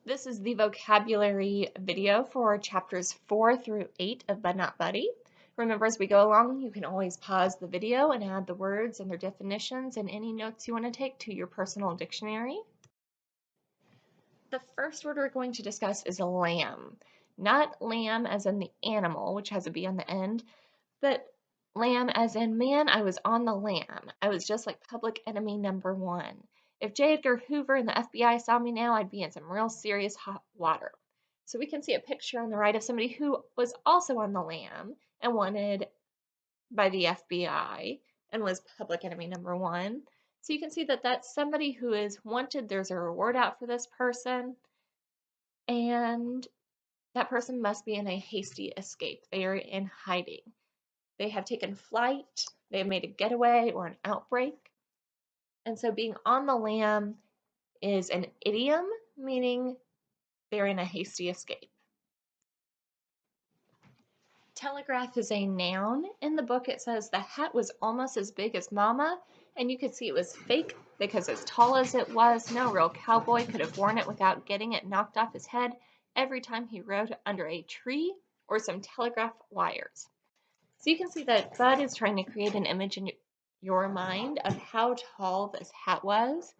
This is the vocabulary video for chapters 4 through 8 of Bud Not Buddy. Remember, as we go along, you can always pause the video and add the words and their definitions and any notes you want to take to your personal dictionary. The first word we're going to discuss is lamb. Not lamb as in the animal, which has a B on the end, but lamb as in, man, I was on the lam. I was just like Public Enemy #1. If J. Edgar Hoover and the FBI saw me now, I'd be in some real serious hot water. So we can see a picture on the right of somebody who was also on the lam and wanted by the FBI and was Public Enemy #1. So you can see that that's somebody who is wanted. There's a reward out for this person, and that person must be in a hasty escape. They are in hiding. They have taken flight, they have made a getaway or an outbreak. And so being on the lam is an idiom, meaning they're in a hasty escape. Telegraph is a noun. In the book it says the hat was almost as big as Mama, and you could see it was fake because as tall as it was, no real cowboy could have worn it without getting it knocked off his head every time he rode under a tree or some telegraph wires. So you can see that Bud is trying to create an image in your mind of how tall this hat was.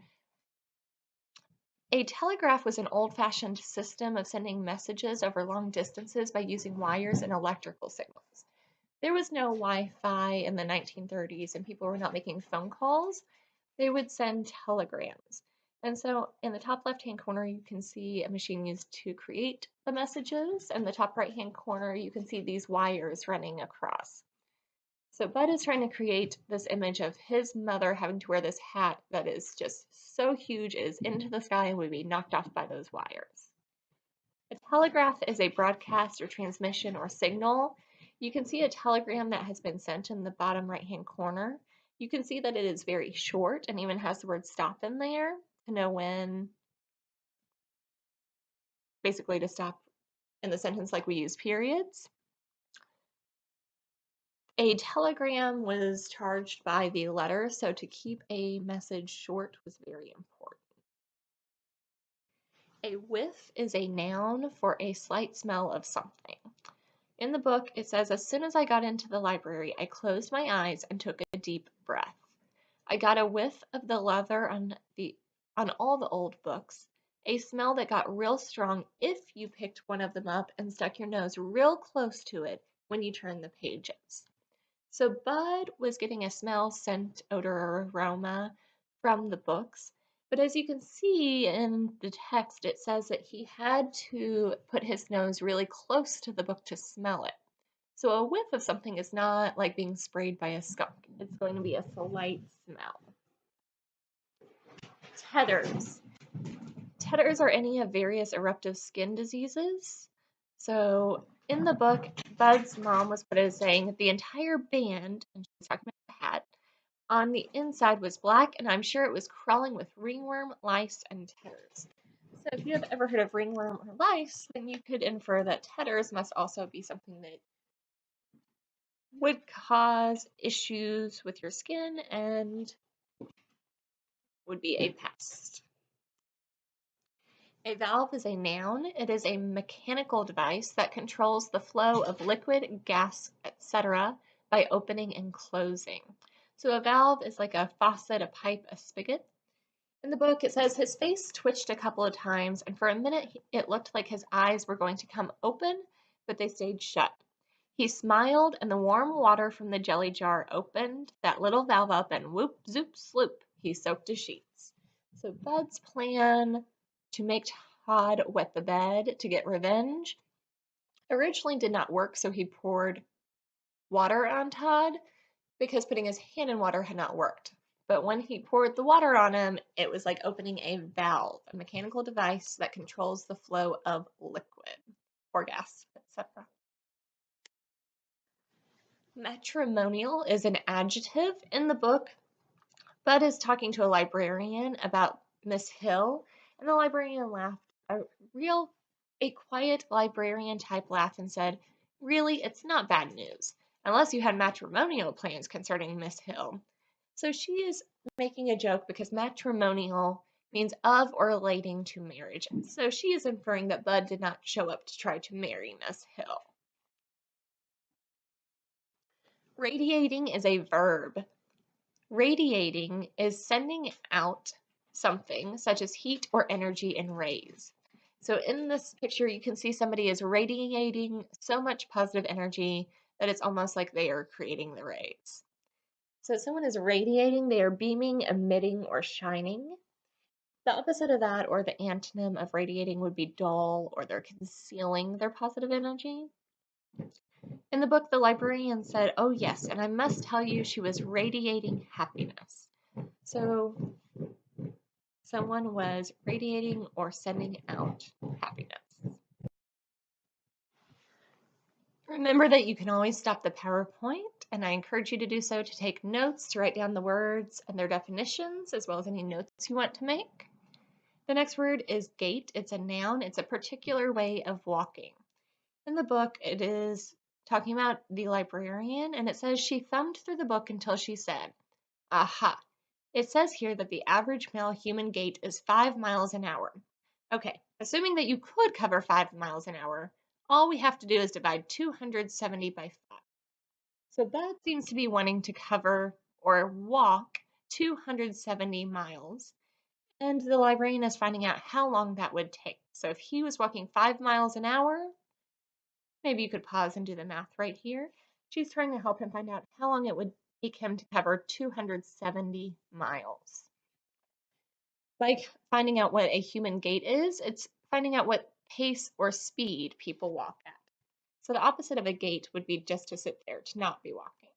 A telegraph was an old-fashioned system of sending messages over long distances by using wires and electrical signals. There was no Wi-Fi in the 1930s and people were not making phone calls. They would send telegrams. And so in the top left-hand corner, you can see a machine used to create the messages. And the top right-hand corner, you can see these wires running across. So Bud is trying to create this image of his mother having to wear this hat that is just so huge, it is into the sky and would be knocked off by those wires. A telegraph is a broadcast or transmission or signal. You can see a telegram that has been sent in the bottom right-hand corner. You can see that it is very short and even has the word stop in there to know when, basically to stop in the sentence like we use periods. A telegram was charged by the letter, so to keep a message short was very important. A whiff is a noun for a slight smell of something. In the book, it says, as soon as I got into the library, I closed my eyes and took a deep breath. I got a whiff of the leather on all the old books, a smell that got real strong if you picked one of them up and stuck your nose real close to it when you turned the pages. So Bud was getting a smell, scent, odor, or aroma from the books. But as you can see in the text, it says that he had to put his nose really close to the book to smell it. So a whiff of something is not like being sprayed by a skunk. It's going to be a slight smell. Tetters. Tetters are any of various eruptive skin diseases. So in the book, Bud's mom was quoted as saying the entire band, and she was talking about the hat, on the inside was black, and I'm sure it was crawling with ringworm, lice, and tetters. So if you have ever heard of ringworm or lice, then you could infer that tetters must also be something that would cause issues with your skin and would be a pest. A valve is a noun. It is a mechanical device that controls the flow of liquid, gas, etc. by opening and closing. So a valve is like a faucet, a pipe, a spigot. In the book, it says his face twitched a couple of times, and for a minute it looked like his eyes were going to come open, but they stayed shut. He smiled, and the warm water from the jelly jar opened that little valve up, and whoop, zoop, sloop, he soaked his sheets. So Bud's plan to make Todd wet the bed to get revenge originally did not work, so he poured water on Todd because putting his hand in water had not worked. But when he poured the water on him, it was like opening a valve, a mechanical device that controls the flow of liquid or gas, etc. Matrimonial is an adjective. In the book, Bud is talking to a librarian about Miss Hill, and the librarian laughed, a quiet librarian type laugh, and said, really, it's not bad news, unless you had matrimonial plans concerning Miss Hill. So she is making a joke because matrimonial means of or relating to marriage. So she is inferring that Bud did not show up to try to marry Miss Hill. Radiating is a verb. Radiating is sending out something such as heat or energy in rays. So in this picture, you can see somebody is radiating so much positive energy that it's almost like they are creating the rays. So if someone is radiating, they are beaming, emitting, or shining. The opposite of that, or the antonym of radiating, would be dull, or they're concealing their positive energy. In the book, the librarian said, "Oh, yes, and I must tell you, she was radiating happiness." So someone was radiating or sending out happiness. Remember that you can always stop the PowerPoint, and I encourage you to do so, to take notes, to write down the words and their definitions, as well as any notes you want to make. The next word is gait. It's a noun. It's a particular way of walking. In the book, it is talking about the librarian, and it says she thumbed through the book until she said, "Aha! It says here that the average male human gait is 5 miles an hour. Okay, assuming that you could cover 5 miles an hour, all we have to do is divide 270 by 5. So that seems to be wanting to cover or walk 270 miles. And the librarian is finding out how long that would take. So if he was walking 5 miles an hour, maybe you could pause and do the math right here. She's trying to help him find out how long it would take him to cover 270 miles. Like finding out what a human gait is, it's finding out what pace or speed people walk at. So the opposite of a gait would be just to sit there, to not be walking.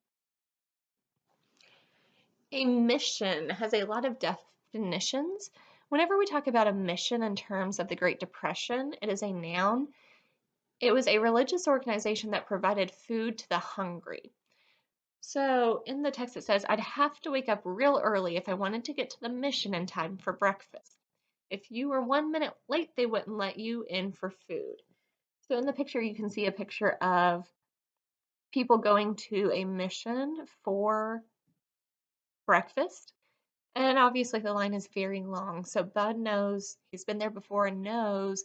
A mission has a lot of definitions. Whenever we talk about a mission in terms of the Great Depression, it is a noun. It was a religious organization that provided food to the hungry. So in the text it says, "I'd have to wake up real early if I wanted to get to the mission in time for breakfast. If you were 1 minute late, they wouldn't let you in for food." So in the picture, you can see a picture of people going to a mission for breakfast. And obviously the line is very long. So Bud knows, he's been there before and knows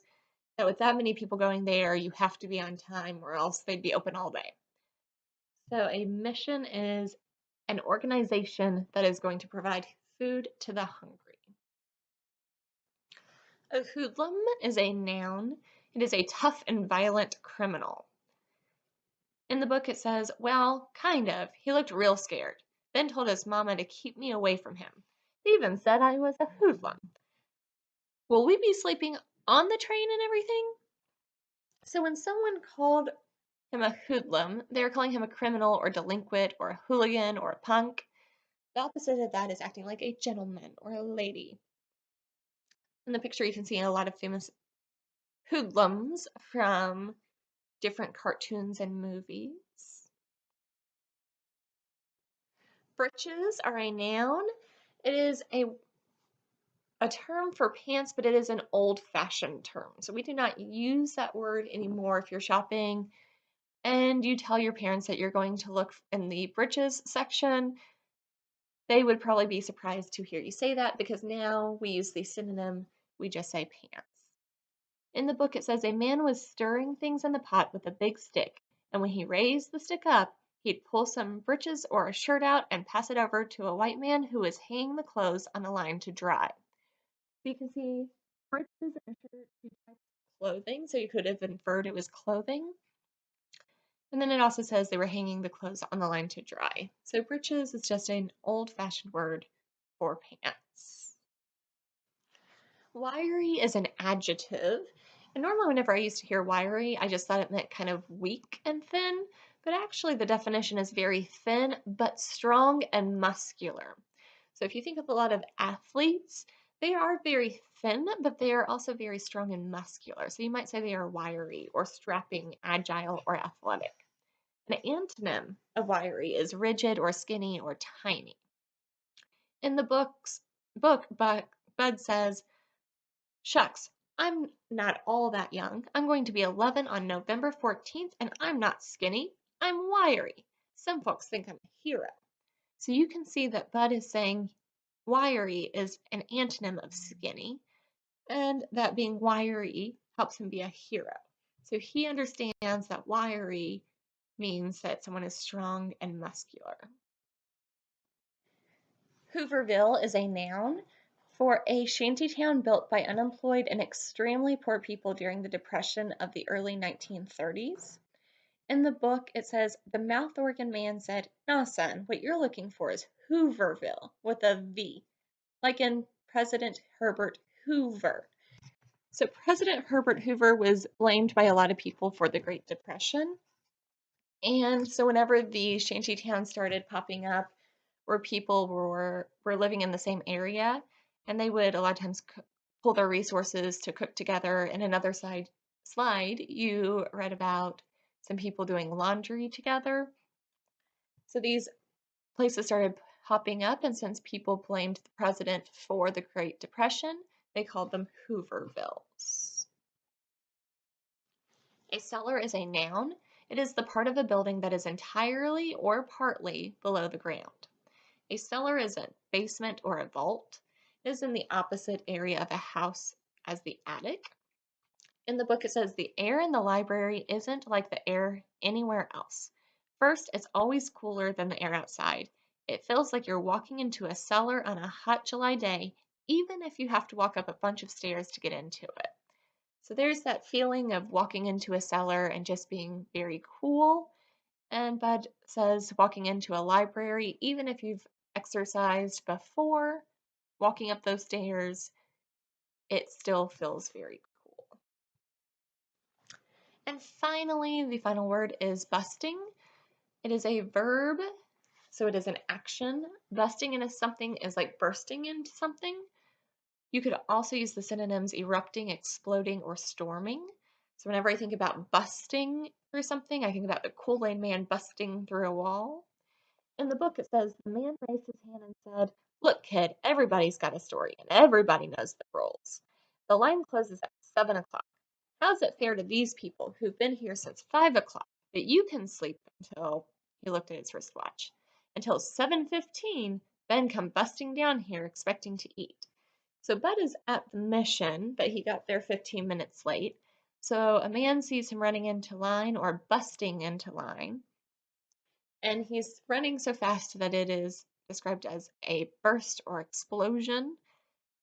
that with that many people going there, you have to be on time or else they'd be open all day. So a mission is an organization that is going to provide food to the hungry. A hoodlum is a noun. It is a tough and violent criminal. In the book it says, "Well, kind of. He looked real scared. Then told his mama to keep me away from him. They even said I was a hoodlum. Will we be sleeping on the train and everything?" So when someone called him a hoodlum, they were calling him a criminal or delinquent or a hooligan or a punk. The opposite of that is acting like a gentleman or a lady. In the picture, you can see a lot of famous hoodlums from different cartoons and movies. Breeches are a noun. It is a term for pants, but it is an old-fashioned term. So we do not use that word anymore. If you're shopping and you tell your parents that you're going to look in the breeches section, they would probably be surprised to hear you say that, because now we use the synonym, we just say pants. In the book, it says a man was stirring things in the pot with a big stick, and when he raised the stick up, he'd pull some breeches or a shirt out and pass it over to a white man who was hanging the clothes on a line to dry. So you can see breeches and a shirt, two types of clothing, so you could have inferred it was clothing. And then it also says they were hanging the clothes on the line to dry. So breeches is just an old-fashioned word for pants. Wiry is an adjective. And normally whenever I used to hear wiry, I just thought it meant kind of weak and thin. But actually the definition is very thin, but strong and muscular. So if you think of a lot of athletes, they are very thin, but they are also very strong and muscular. So you might say they are wiry or strapping, agile, or athletic. An antonym of wiry is rigid or skinny or tiny. In the book, Bud says, "Shucks, I'm not all that young. I'm going to be 11 on November 14th, and I'm not skinny. I'm wiry. Some folks think I'm a hero." So you can see that Bud is saying Wiry is an antonym of skinny, and that being wiry helps him be a hero. So he understands that wiry means that someone is strong and muscular. Hooverville is a noun for a shantytown built by unemployed and extremely poor people during the Depression of the early 1930s. In the book, it says, the mouth organ man said, "No, son, what you're looking for is Hooverville with a V, like in President Herbert Hoover." So President Herbert Hoover was blamed by a lot of people for the Great Depression. And so whenever the shanty towns started popping up where people were living in the same area, and they would a lot of times pull their resources to cook together. In another slide, you read about some people doing laundry together. So these places started popping up, and since people blamed the president for the Great Depression, they called them Hoovervilles. A cellar is a noun. It is the part of a building that is entirely or partly below the ground. A cellar is a basement or a vault. It is in the opposite area of a house as the attic. In the book, it says the air in the library isn't like the air anywhere else. First, it's always cooler than the air outside. It feels like you're walking into a cellar on a hot July day, even if you have to walk up a bunch of stairs to get into it. So there's that feeling of walking into a cellar and just being very cool. And Bud says walking into a library, even if you've exercised before walking up those stairs, it still feels very cool. And finally, the final word is busting. It is a verb, so it is an action. Busting into something is like bursting into something. You could also use the synonyms erupting, exploding, or storming. So whenever I think about busting through something, I think about the Kool-Aid man busting through a wall. In the book, it says, the man raised his hand and said, "Look, kid, everybody's got a story, and everybody knows the rules. The line closes at 7 o'clock. How's it fair to these people who've been here since 5 o'clock that you can sleep until," he looked at his wristwatch, "until 7:15, then come busting down here expecting to eat?" So Bud is at the mission, but he got there 15 minutes late. So a man sees him running into line or busting into line, and he's running so fast that it is described as a burst or explosion.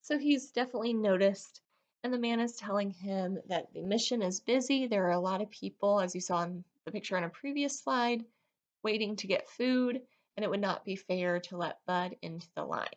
So he's definitely noticed, and the man is telling him that the mission is busy. There are a lot of people, as you saw in the picture on a previous slide, waiting to get food, and it would not be fair to let Bud into the line.